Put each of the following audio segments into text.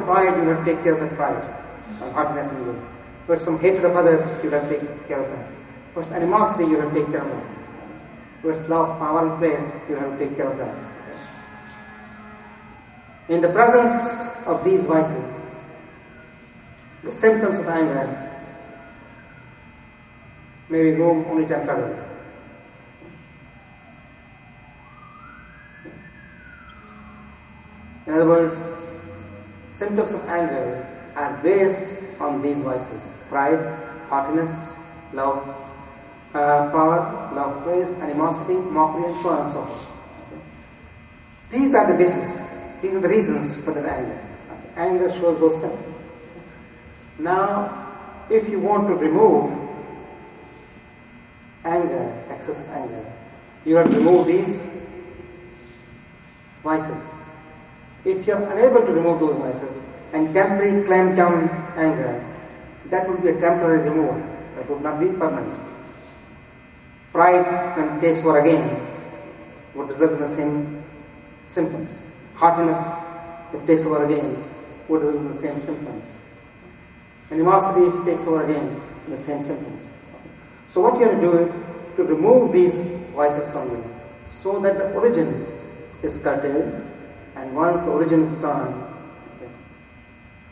pride, you have to take care of that pride and haughtiness in you. If it's some hatred of others, you have to take care of that. If it's animosity, you have to take care of that. If it's love, power, and praise, you have to take care of that. In the presence of these vices, the symptoms of anger may be removed only temporarily. In other words, symptoms of anger are based on these vices: pride, haughtiness, love, power, love, praise, animosity, mockery, and so on and so forth. These are the bases. These are the reasons for that anger. Anger shows those symptoms. Now, if you want to remove anger, excessive anger, you have to remove these vices. If you are unable to remove those vices and temporarily clamp down anger, that would be a temporary removal. That would not be permanent. Pride, when it takes over again, would result in the same symptoms. Haughtiness, if it takes over again, would result in the same symptoms. Animosity, if it takes over again, in the same symptoms. So what you have to do is to remove these vices from you, so that the origin is curtailed, and once the origin is gone,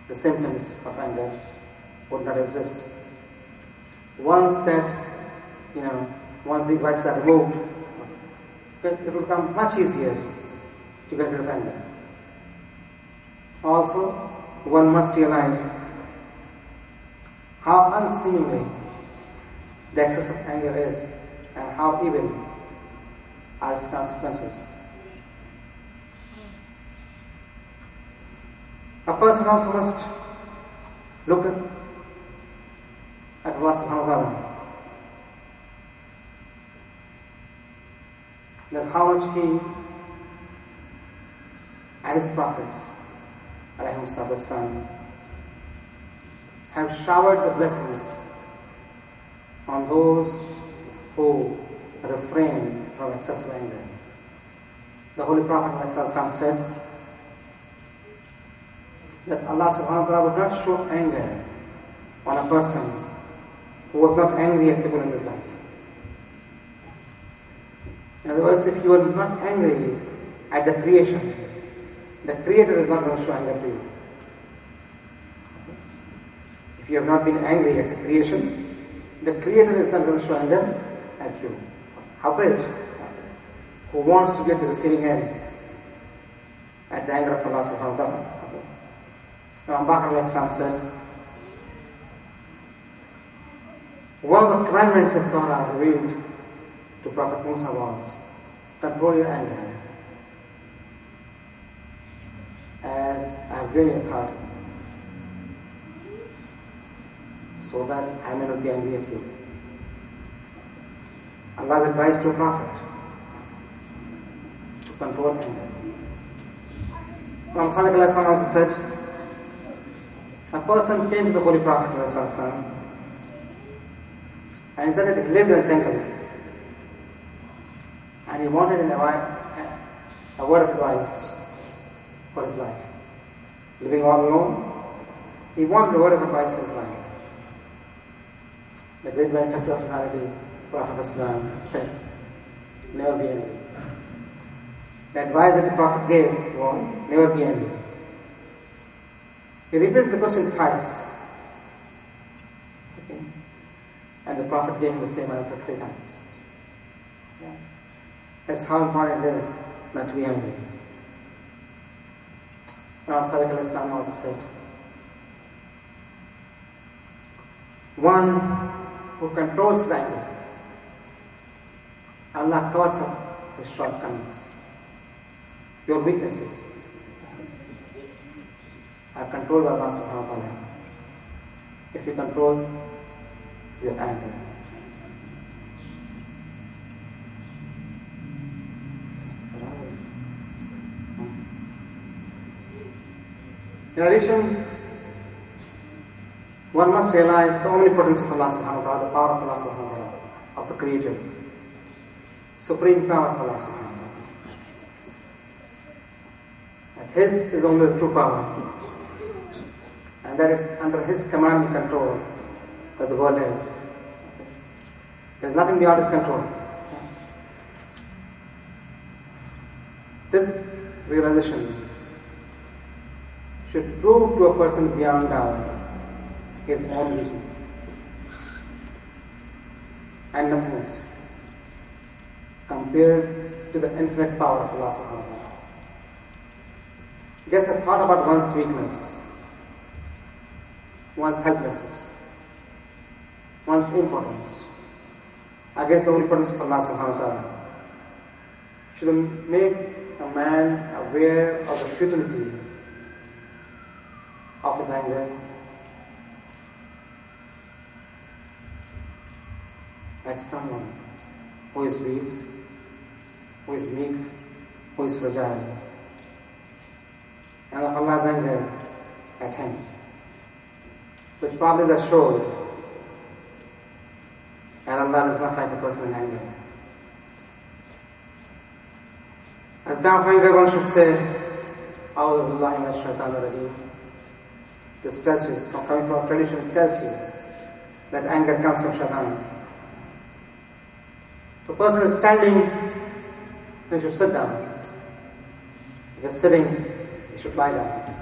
the symptoms of anger would not exist. Once these vices are removed, it will become much easier to get rid of anger. Also, one must realize how unseemly the excess of anger is and how evil are its consequences. A person also must look at Allah subhanahu wa ta'ala, that how much He and His prophets alayhimussalam have showered the blessings on those who refrain from excessive anger. The Holy Prophet ﷺ said that Allah subhanahu wa ta'ala would not show anger on a person who was not angry at people in his life. In other words, if you are not angry at the creation, the Creator is not going to show anger to you. If you have not been angry at the creation, the Creator is not going to show anger at you. How great! Who wants to get the receiving end at the anger of Allah subhanahu wa ta'ala? Imam Bakr said, one of the commandments of Torah revealed to Prophet Musa was, control your anger, as I have given you authority, so that I may not be angry at you. Allah's advice to a prophet to control anger. Imam Sadiq also said, a person came to the Holy Prophet and said that he lived in a jungle and he wanted a word of advice for his life. Living all alone, he wanted a word of advice for his life. The great benefactor of humanity, Prophet said, never be angry. The advice that the Prophet gave was, never be angry. He repeated the question thrice. Okay. And the Prophet gave him the same answer 3 times. Yeah. That's how important it is not to be angry. Imam Sadiq also said, one who controls his anger, Allah covers up his shortcomings. Your weaknesses are controlled by Allah subhanahu wa ta'ala. If you control your anger. In addition, one must realize the omnipotence of Allah subhanahu wa ta'ala, the power of Allah subhanahu wa ta'ala, of the Creator, supreme power of Allah subhanahu wa ta'ala. And His is only the true power. and that it's under his command and control that the world is. There's nothing beyond his control. This realization should prove to a person beyond doubt his own weakness and nothing else compared to the infinite power of Allah subhanahu wa ta'ala. Just a thought about one's weakness, one's helplessness, one's impotence against the omnipotence of Allah subhanahu wa ta'ala should make a man aware of the futility of his anger at someone who is weak, who is meek, who is fragile, and of Allah's anger at him, which probably is assured, and Allah is not like a person in anger. At that point, one should say, A'udhu billahi minash shaitanir rajeem. This tells you, it's coming from tradition, it tells you that anger comes from shaitan. If a person is standing, he should sit down. If he is sitting, he should lie down.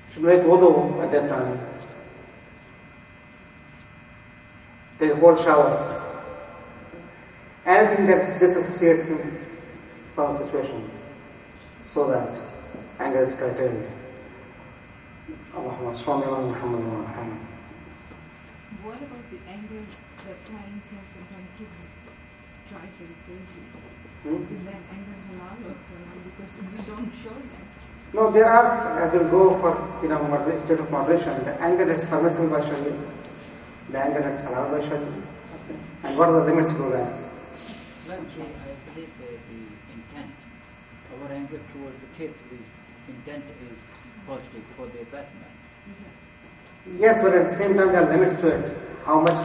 He should make wudu at that time. Take a cold shower. Anything that disassociates him from the situation so that anger is curtailed. Allahumma salli ala Muhammad wa Muhammad. What about the anger that parents have sometimes kids try to be crazy? Is that anger halal or haram? Because if you don't show that. No, there are, as we'll go for state of moderation, the anger that's permissible by Sharia, the anger that's allowed by Sharia, and what are the limits to that? Lastly, I believe the intent, our anger towards the kids is intent is positive for their betterment. Yes, but at the same time there are limits to it. How much,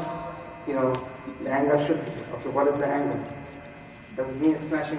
the anger should be. Okay, what is the anger? Does it mean smashing